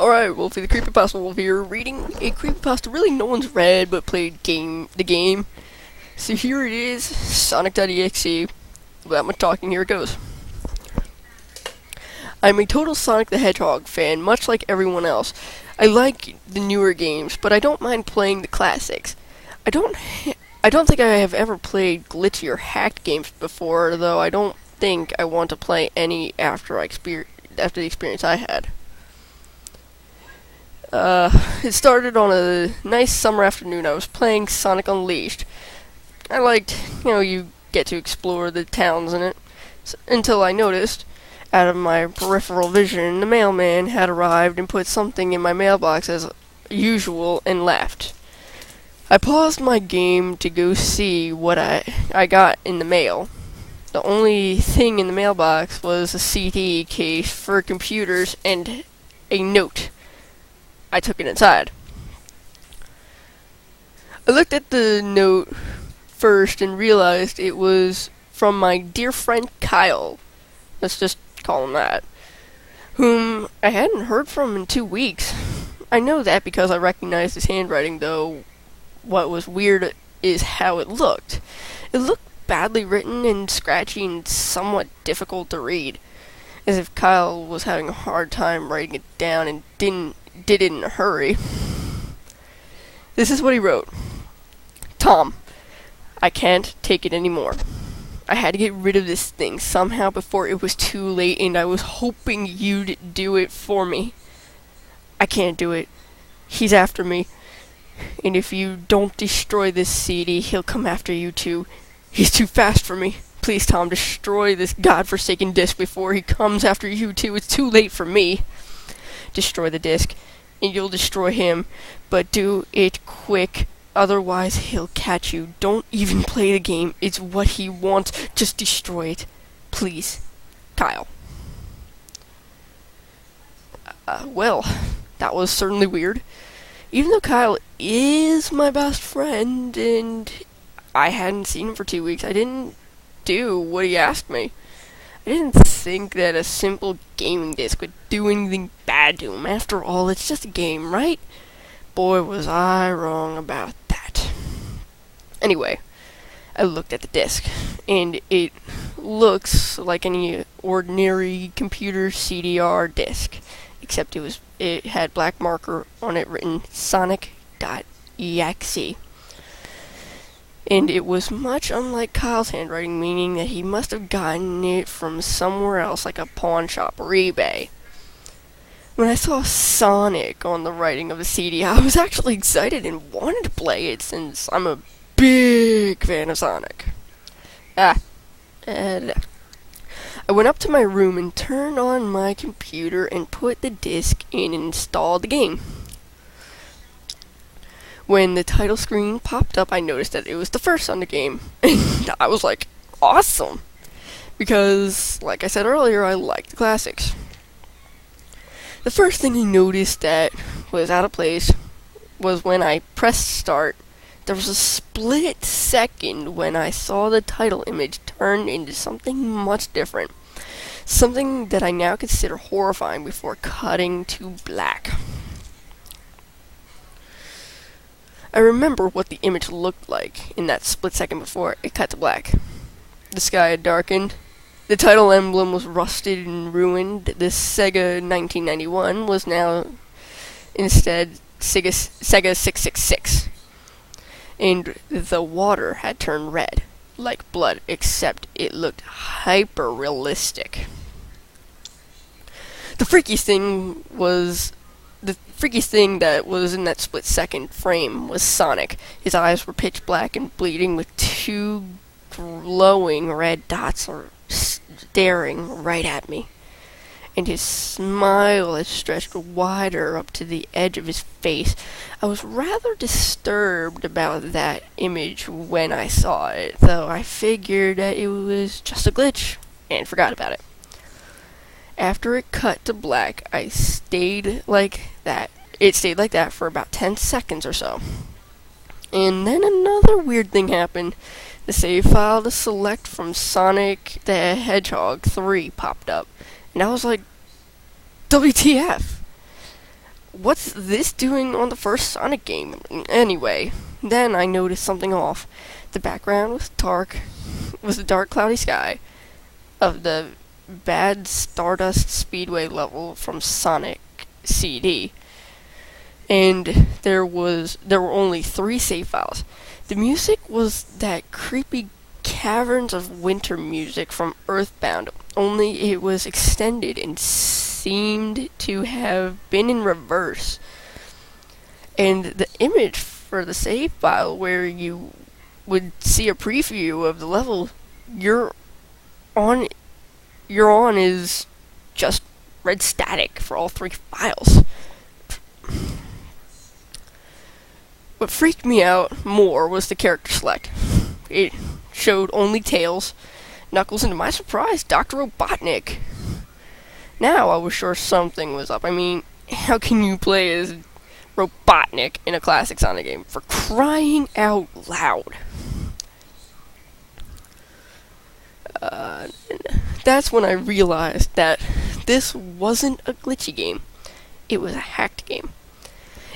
Alright, Wolfie the Creepypasta Wolf here, reading a creepypasta really no one's read but played the game. So here it is, Sonic.EXE. Without much talking, here it goes. I'm a total Sonic the Hedgehog fan, much like everyone else. I like the newer games, but I don't mind playing the classics. I don't think I have ever played glitchy or hacked games before, though I don't think I want to play any after the experience I had. It started on a nice summer afternoon. I was playing Sonic Unleashed. I liked, you get to explore the towns in it, until I noticed, out of my peripheral vision, the mailman had arrived and put something in my mailbox as usual and left. I paused my game to go see what I got in the mail. The only thing in the mailbox was a CD case for computers and a note. I took it inside. I looked at the note first and realized it was from my dear friend Kyle. Let's just call him that. Whom I hadn't heard from in 2 weeks. I know that because I recognized his handwriting, though what was weird is how it looked. It looked badly written and scratchy and somewhat difficult to read. As if Kyle was having a hard time writing it down and did it in a hurry. This is what he wrote. Tom, I can't take it anymore. I had to get rid of this thing somehow before it was too late, and I was hoping you'd do it for me. I can't do it. He's after me. And if you don't destroy this CD, he'll come after you too. He's too fast for me. Please, Tom, destroy this godforsaken disc before he comes after you too. It's too late for me. Destroy the disc, and you'll destroy him, but do it quick, otherwise he'll catch you. Don't even play the game, it's what he wants, just destroy it. Please, Kyle. Well, that was certainly weird. Even though Kyle is my best friend, and I hadn't seen him for 2 weeks, I didn't do what he asked me. I didn't think that a simple gaming disc would do anything bad to him. After all, it's just a game, right? Boy, was I wrong about that. Anyway, I looked at the disc, and it looks like any ordinary computer CDR disc, except it had black marker on it written Sonic.EXE. And it was much unlike Kyle's handwriting, meaning that he must have gotten it from somewhere else, like a pawn shop or eBay. When I saw Sonic on the writing of the CD, I was actually excited and wanted to play it, since I'm a big fan of Sonic. I went up to my room and turned on my computer and put the disc in and installed the game. When the title screen popped up, I noticed that it was the first Sonic game, and I was like, awesome! Because, like I said earlier, I like the classics. The first thing I noticed that was out of place was when I pressed start, there was a split second when I saw the title image turn into something much different. Something that I now consider horrifying before cutting to black. I remember what the image looked like in that split second before it cut to black. The sky had darkened. The title emblem was rusted and ruined. The Sega 1991 was now instead Sega 666. And the water had turned red, like blood, except it looked hyper-realistic. The freakiest thing that was in that split-second frame was Sonic. His eyes were pitch black and bleeding, with two glowing red dots staring right at me. And his smile had stretched wider up to the edge of his face. I was rather disturbed about that image when I saw it, though I figured that it was just a glitch and forgot about it. After it cut to black, it stayed like that for about 10 seconds or so. And then another weird thing happened. The save file to select from Sonic the Hedgehog 3 popped up. And I was like, WTF? what's this doing on the first Sonic game? Anyway, then I noticed something off. The background was the dark cloudy sky of the bad Stardust Speedway level from Sonic CD. And there were only 3 save files. The music was that creepy Caverns of Winter music from Earthbound, only it was extended and seemed to have been in reverse. And the image for the save file where you would see a preview of the level you're on is just red static for all 3 files. What freaked me out more was the character select. It showed only Tails, Knuckles, and to my surprise, Dr. Robotnik. Now I was sure something was up. I mean, how can you play as Robotnik in a classic Sonic game? For crying out loud. That's when I realized that this wasn't a glitchy game. It was a hacked game.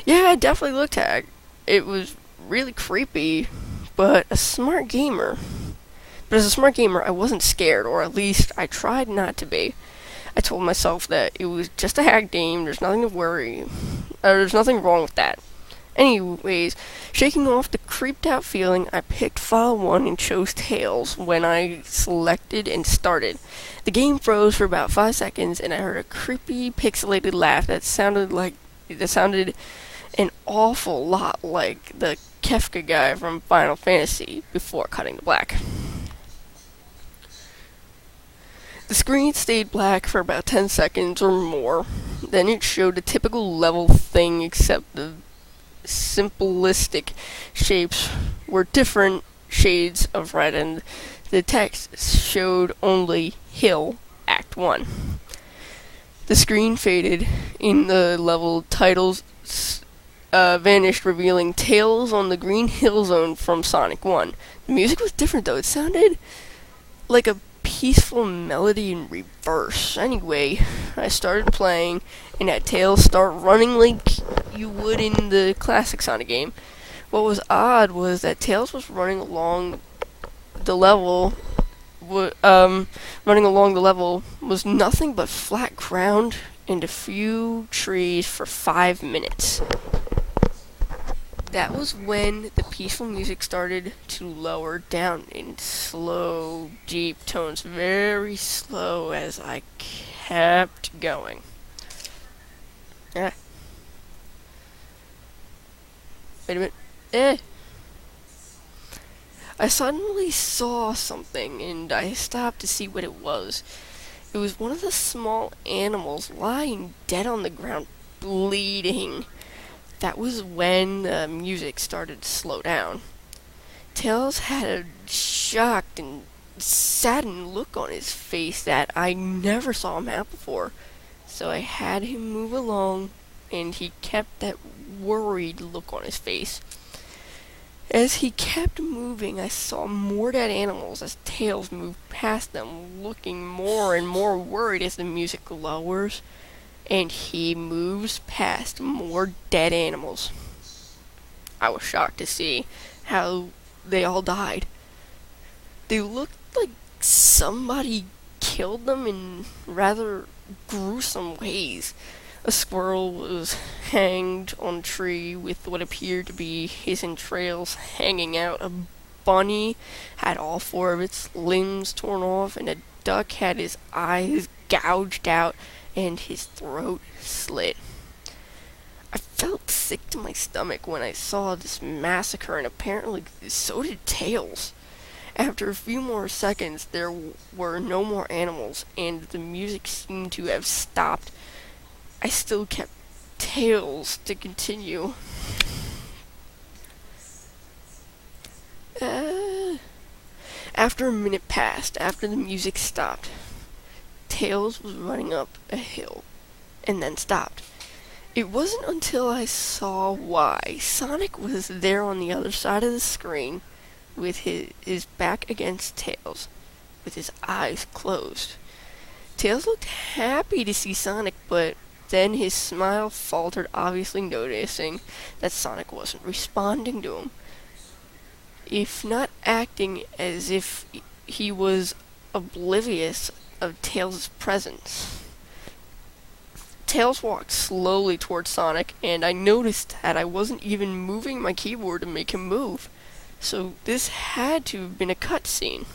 Yeah, it definitely looked hacked. It was really creepy, but as a smart gamer, I wasn't scared, or at least I tried not to be. I told myself that it was just a hacked game, there's nothing to worry, there's nothing wrong with that. Anyways, shaking off the creeped out feeling, I picked file 1 and chose Tails when I selected and started. The game froze for about 5 seconds, and I heard a creepy pixelated laugh that sounded an awful lot like the Kefka guy from Final Fantasy before cutting to black. The screen stayed black for about 10 seconds or more. Then it showed a typical level thing, except the simplistic shapes were different shades of red, and the text showed only Hill Act 1. The screen faded, in the level titles vanished, revealing Tails on the Green Hill Zone from Sonic 1. The music was different though, it sounded like a peaceful melody in reverse. Anyway, I started playing and had Tails start running like you would in the classic Sonic game. What was odd was that Tails was running along the level was nothing but flat ground and a few trees for 5 minutes. That was when the peaceful music started to lower down in slow, deep tones, very slow as I kept going. Wait a minute. I suddenly saw something, and I stopped to see what it was. It was one of the small animals lying dead on the ground, bleeding. That was when the music started to slow down. Tails had a shocked and saddened look on his face that I never saw him have before. So I had him move along, and he kept that worried look on his face. As he kept moving, I saw more dead animals as Tails moved past them, looking more and more worried as the music lowers, and he moves past more dead animals. I was shocked to see how they all died. They looked like somebody killed them in rather gruesome ways. A squirrel was hanged on a tree with what appeared to be his entrails hanging out. A bunny had all 4 of its limbs torn off, and a duck had his eyes gouged out and his throat slit. I felt sick to my stomach when I saw this massacre, and apparently so did Tails. After a few more seconds, there were no more animals, and the music seemed to have stopped. I still kept Tails to continue. After a minute passed, after the music stopped, Tails was running up a hill, and then stopped. It wasn't until I saw why. Sonic was there on the other side of the screen, with his back against Tails, with his eyes closed. Tails looked happy to see Sonic, but Then his smile faltered, obviously noticing that Sonic wasn't responding to him, if not acting as if he was oblivious of Tails' presence. Tails walked slowly towards Sonic, and I noticed that I wasn't even moving my keyboard to make him move. So this had to have been a cutscene.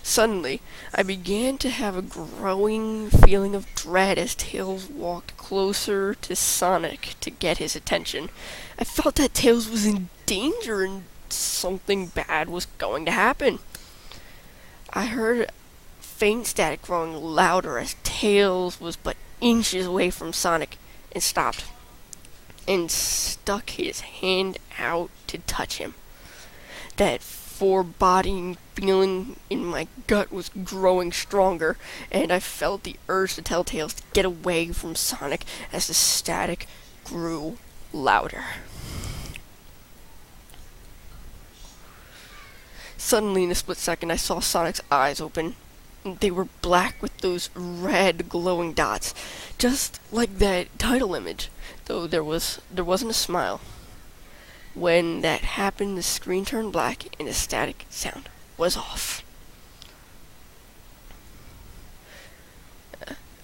Suddenly, I began to have a growing feeling of dread as Tails walked closer to Sonic to get his attention. I felt that Tails was in danger and something bad was going to happen. I heard faint static growing louder as Tails was but inches away from Sonic and stopped and stuck his hand out to touch him. That foreboding feeling in my gut was growing stronger, and I felt the urge to tell Tails to get away from Sonic as the static grew louder. Suddenly, in a split second, I saw Sonic's eyes open. They were black with those red glowing dots, just like that title image, though there wasn't a smile. When that happened, the screen turned black and the static sound was off.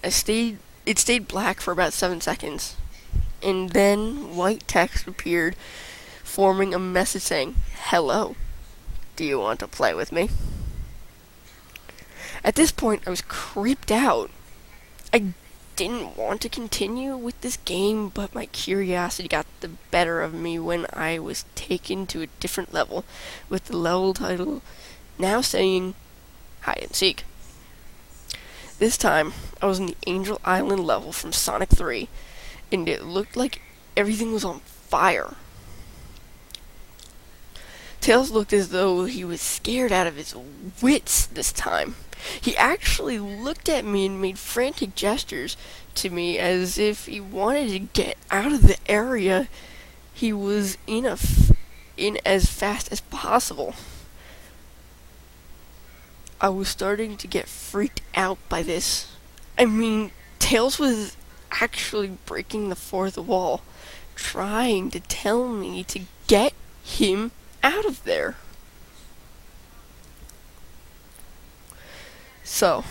It stayed black for about 7 seconds, and then white text appeared, forming a message saying, "Hello, do you want to play with me?" At this point, I was creeped out. I didn't want to continue with this game, but my curiosity got the better of me when I was taken to a different level, with the level title now saying hide and seek. This time, I was in the Angel Island level from Sonic 3, and it looked like everything was on fire. Tails looked as though he was scared out of his wits this time. He actually looked at me and made frantic gestures to me as if he wanted to get out of the area he was in as fast as possible. I was starting to get freaked out by this. I mean, Tails was actually breaking the fourth wall, trying to tell me to get him out of there. So,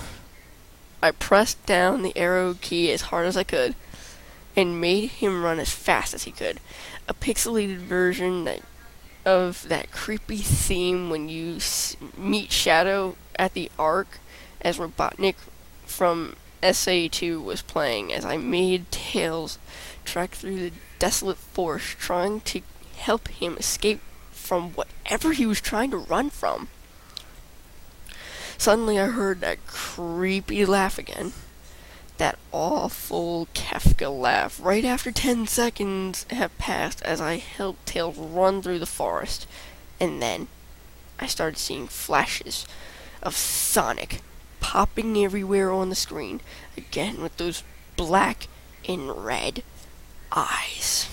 I pressed down the arrow key as hard as I could, and made him run as fast as he could. A pixelated version of that creepy theme when you meet Shadow at the Ark as Robotnik from SA2 was playing as I made Tails trek through the desolate forest trying to help him escape from whatever he was trying to run from. Suddenly I heard that creepy laugh again. That awful Kefka laugh right after 10 seconds had passed as I helped Tails run through the forest. And then I started seeing flashes of Sonic popping everywhere on the screen, again with those black and red eyes.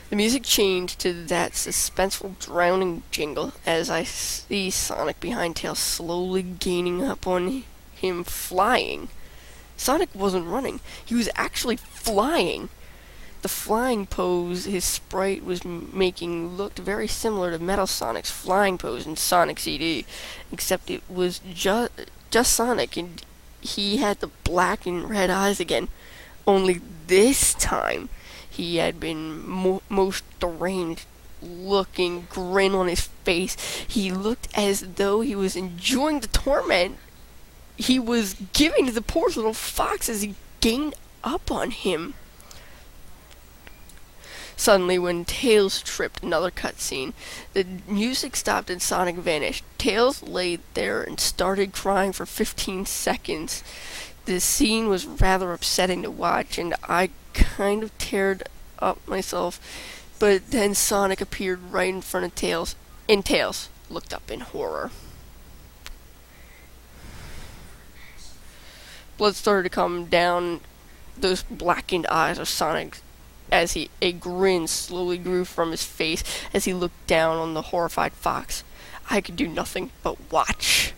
The music changed to that suspenseful drowning jingle as I see Sonic behind Tails slowly gaining up on him flying. Sonic wasn't running, he was actually flying. The flying pose his sprite was making looked very similar to Metal Sonic's flying pose in Sonic CD, except it was just Sonic and he had the black and red eyes again. Only this time, he had been most deranged looking grin on his face. He looked as though he was enjoying the torment he was giving to the poor little fox as he gained up on him. Suddenly, when Tails tripped, another cutscene, the music stopped and Sonic vanished. Tails lay there and started crying for 15 seconds. The scene was rather upsetting to watch, and I kind of teared up myself, but then Sonic appeared right in front of Tails, and Tails looked up in horror. Blood started to come down those blackened eyes of Sonic as a grin slowly grew from his face as he looked down on the horrified fox. I could do nothing but watch.